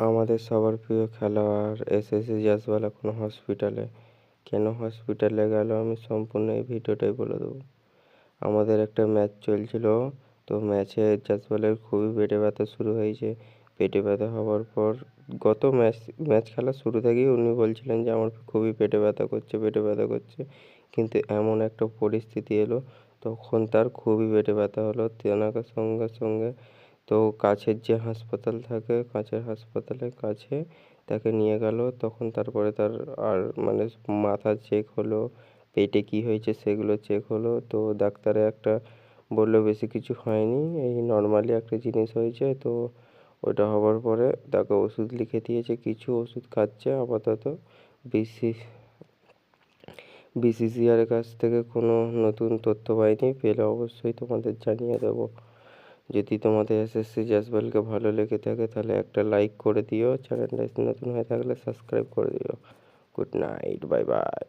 আমাদের সবার প্রিয় খেলোয়াড় এসএসসি জাসওয়াল এখন হসপিটালে। কেন হসপিটালে গেল আমি সম্পূর্ণ এই ভিডিওটাই বলে দেবো। আমাদের একটা ম্যাচ চলছিল, তো ম্যাচে জাসওয়ালের খুবই পেটে ব্যথা শুরু হয়েছে। পেটে ব্যথা হওয়ার পর গত ম্যাচ খেলার শুরু থেকেই উনি বলছিলেন যে আমার খুবই পেটে ব্যথা করছে, পেটে ব্যথা করছে। কিন্তু এমন একটা পরিস্থিতি এলো, তখন তার খুবই পেটে ব্যথা হলো। তেনাকে সঙ্গে সঙ্গে তো কাছের যে হাসপাতাল থাকে, কাছের হাসপাতালের কাছে তাকে নিয়ে গেল। তখন তারপরে তার আর মানে মাথা চেক হলো, পেটে কী হয়েছে সেগুলো চেক হলো। তো ডাক্তারে একটা বললো বেশি কিছু হয়নি, এই নর্মালি একটা জিনিস হয়েছে। তো ওটা হওয়ার পরে তাকে ওষুধ লিখে দিয়েছে, কিছু ওষুধ খাচ্ছে আপাতত। বিসি বিসিসিআর কাছ থেকে কোনো নতুন তথ্য পাইনি, পেলে অবশ্যই তোমাদের জানিয়ে দেবো। যদি তোমাদের এসএসসি জাসওয়ালকে ভালো লেগে থাকে তাহলে একটা লাইক করে দিও, চ্যানেলটা নতুন হয়ে থাকলে সাবস্ক্রাইব করে দিও। Good night, bye bye.